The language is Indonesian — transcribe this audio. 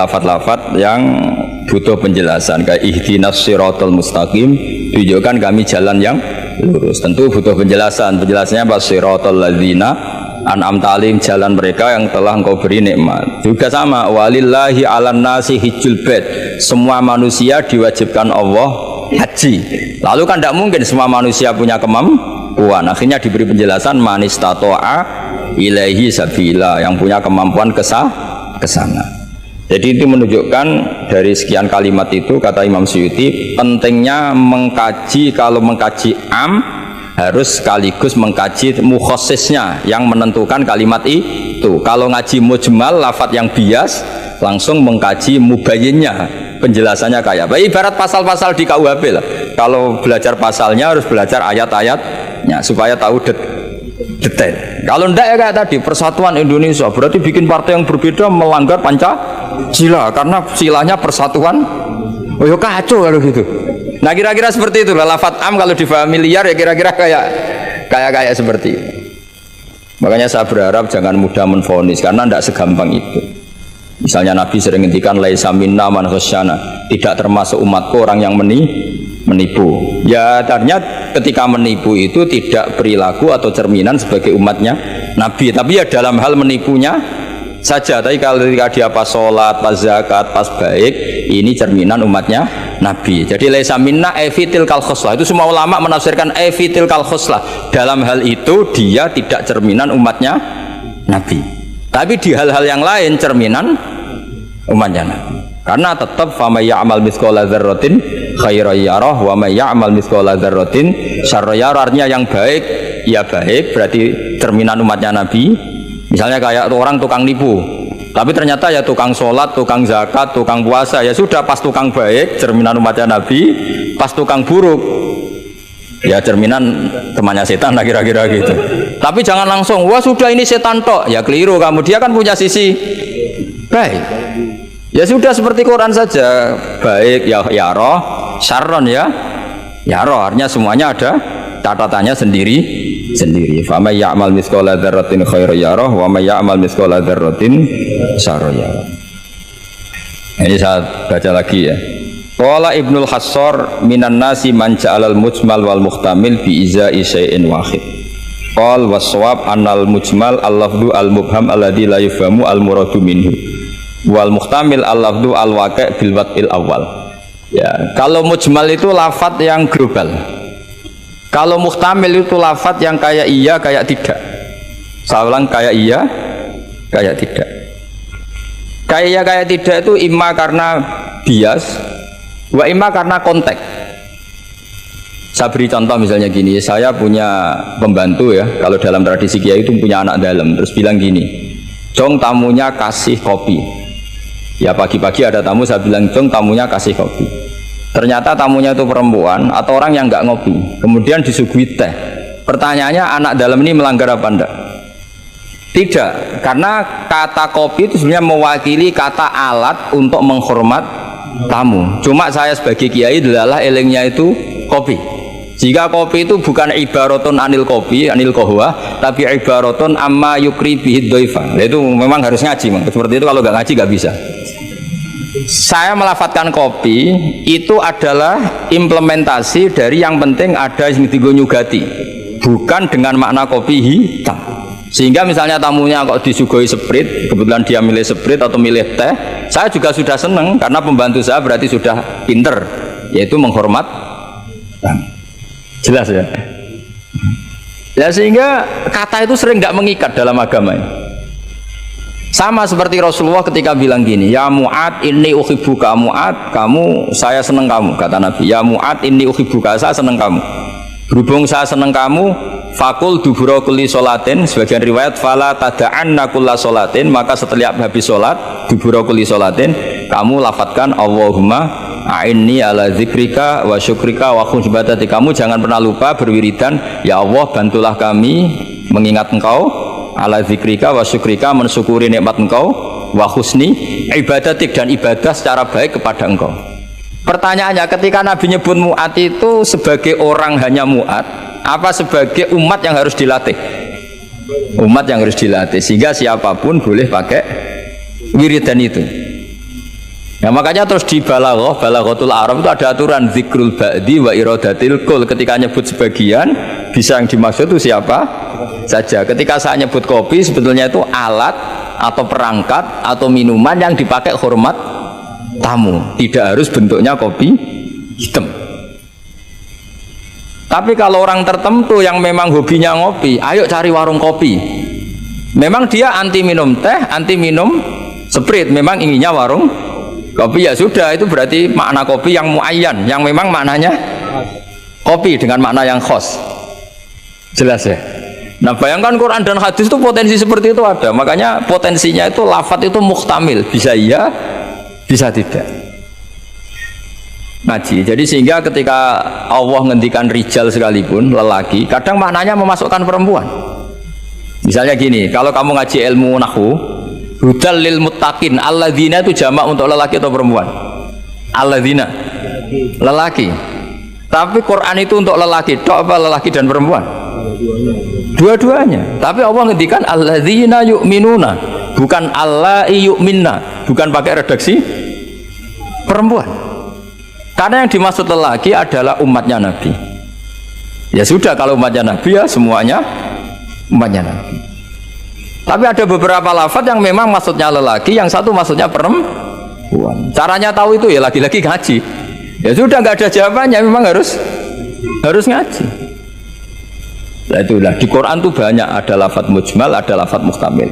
lafat-lafat yang butuh penjelasan kayak ihdinas siratal mustaqim, tunjukkan kami jalan yang lurus. Tentu butuh penjelasan. Penjelasannya apa? Siratal ladzina an'amta alaihim, jalan mereka yang telah engkau beri nikmat. Juga sama, walillahi 'alan nasi hijjul bait, semua manusia diwajibkan Allah haji. Lalu kan tidak mungkin semua manusia punya kemampuan. Akhirnya diberi penjelasan man istata'a ilaihi sabila, yang punya kemampuan ke sana. Jadi itu menunjukkan dari sekian kalimat itu, kata Imam Suyuti, pentingnya mengkaji. Kalau mengkaji am harus sekaligus mengkaji mukhosisnya yang menentukan kalimat itu. Kalau ngaji mujmal, lafadz yang bias, langsung mengkaji mubayyinnya, penjelasannya kayak apa. Ibarat pasal-pasal di KUHP lah. Kalau belajar pasalnya harus belajar ayat-ayatnya supaya tahu detail. Kalau enggak ya kayak tadi, Persatuan Indonesia berarti bikin partai yang berbeda melanggar Pancasila karena silanya persatuan. Oh ya kacau kalau gitu. Nah kira-kira seperti itu lah lafadz am kalau difahami liar ya kira-kira kayak seperti itu. Makanya saya berharap jangan mudah menvonis karena tidak segampang itu. Misalnya Nabi sering ngendikan laisa minna man khasyana, tidak termasuk umatku orang yang menipu. Ya ternyata ketika menipu itu tidak perilaku atau cerminan sebagai umatnya Nabi, tapi ya dalam hal menipunya saja. Tapi kalau ketika dia pas sholat, pas zakat, pas baik, ini cerminan umatnya Nabi. Jadi laisa minna evitil kal khoslah, itu semua ulama menafsirkan evitil kal khoslah, dalam hal itu dia tidak cerminan umatnya Nabi, tapi di hal-hal yang lain cerminan umatnya Nabi. Karena tetap famay ya'mal mithqala dzarratin khairan yarah wa may ya'mal mithqala dzarratin syarran yarah. Artinya yang baik ya baik, berarti cerminan umatnya Nabi. Misalnya kayak orang tukang nipu, tapi ternyata ya tukang sholat, tukang zakat, tukang puasa, ya sudah pas tukang baik cerminan umatnya Nabi, pas tukang buruk ya cerminan temannya setan lah kira-kira gitu. Tapi jangan langsung wah sudah ini setan tok, ya keliru kamu, dia kan punya sisi baik. Ya sudah seperti Quran saja, baik ya roh, syarron ya roh, artinya semuanya ada catatannya sendiri. Fa may ya'mal mithqala dzarratin khairan yarah wa may ya'mal mithqala dzarratin syarran yarah. Ini saya baca lagi ya. Qala Ibnul Hassar minan nasi man ja'alal mujmal wal muhtamil bi izai syai'in wahid. Qal was-shawab annal mujmal al-lafdhu al-mubham alladhi la yufhamu al-muradu minhu. Wal muhtamil al-lafdhu al-waqi' bil wad'il awal. Ya, kalau mujmal itu lafaz yang global. Kalau muhtamil itu lafaz yang kayak iya kayak tidak. Saya ulang, kayak iya kayak tidak. Kayak iya kayak tidak itu imma karena bias, wa imma karena konteks. Saya beri contoh misalnya gini, saya punya pembantu ya, kalau dalam tradisi kiai itu punya anak dalam, terus bilang gini, "Jong tamunya kasih kopi." Ya pagi-pagi ada tamu, saya bilang, "Jong tamunya kasih kopi." Ternyata tamunya itu perempuan atau orang yang nggak ngopi, kemudian disuguhi teh. Pertanyaannya, anak dalam ini melanggar apa enggak? Tidak, karena kata kopi itu sebenarnya mewakili kata alat untuk menghormat tamu. Cuma saya sebagai kiai adalah elengnya itu kopi. Jika kopi itu bukan ibaratun anil kopi, anil kohwa, tapi ibaratun amma yukri bihid doifa. Itu memang harus ngaji, seperti itu kalau nggak ngaji nggak bisa. Saya melafatkan kopi itu adalah implementasi dari yang penting ada ismitigo nyugati, bukan dengan makna kopi hitam. Sehingga misalnya tamunya kok disuguhi sprit, kebetulan dia milih sprit atau milih teh, saya juga sudah seneng karena pembantu saya berarti sudah pinter, yaitu menghormat. Jelas ya? Ya sehingga kata itu sering tidak mengikat dalam agama ini. Sama seperti Rasulullah ketika bilang gini, "Ya Mu'ad inni uhibbuka." Mu'ad, kamu, saya senang kamu, kata Nabi. "Ya Mu'ad inni uhibbuka," saya senang kamu. Berhubung saya senang kamu, fakul dubura kulli sholatin, sebagian riwayat fala tada'anna kulla sholatin, maka setiap habis sholat dubura kulli sholatin kamu lafadzkan Allahumma a'inni ala zikrika wa syukrika wa husni ibadati. Kamu jangan pernah lupa berwiridan, ya Allah bantulah kami mengingat engkau, ala zikrika wa syukrika, mensyukuri nikmat engkau, wa husni ibadatik, dan ibadah secara baik kepada engkau. Pertanyaannya, ketika Nabi nyebut Mu'ad itu sebagai orang hanya Mu'ad, apa sebagai umat yang harus dilatih? Umat yang harus dilatih, sehingga siapapun boleh pakai wiridan itu. Ya makanya terus di balaghatul Arab itu ada aturan zikrul ba'di wa iradatil kul. Ketika nyebut sebagian bisa yang dimaksud itu siapa saja. Ketika saya nyebut kopi sebetulnya itu alat atau perangkat atau minuman yang dipakai hormat tamu, tidak harus bentuknya kopi hitam. Tapi kalau orang tertentu yang memang hobinya ngopi, ayo cari warung kopi. Memang dia anti minum teh, anti minum sprit, memang inginnya warung kopi, ya sudah, itu berarti makna kopi yang muayyan, yang memang maknanya kopi dengan makna yang khos. Jelas ya? Nah bayangkan Quran dan hadis itu potensi seperti itu ada. Makanya potensinya itu lafadz itu muhtamil, bisa iya, bisa tidak. Ngaji. Jadi sehingga ketika Allah ngendikan rijal sekalipun, lelaki, kadang maknanya memasukkan perempuan. Misalnya gini, kalau kamu ngaji ilmu nahwu, hudal lil muttaqin, alladzina itu jamak untuk lelaki atau perempuan? Alladzina, lelaki. Tapi Quran itu untuk lelaki, tok apa lelaki dan perempuan? Dua-duanya. Tapi Allah ngendikan alladzina yu'minuna, bukan allai yu'minna, bukan pakai redaksi perempuan. Karena yang dimaksud lelaki adalah umatnya Nabi. Ya sudah, kalau umatnya Nabi ya semuanya umatnya Nabi. Tapi ada beberapa lafaz yang memang maksudnya lelaki, yang satu maksudnya perempuan. Caranya tahu itu ya lagi-lagi ngaji. Ya sudah, nggak ada jawabannya, memang harus ngaji. Nah itulah di Quran tuh banyak, ada lafaz mujmal, ada lafaz muhtamil.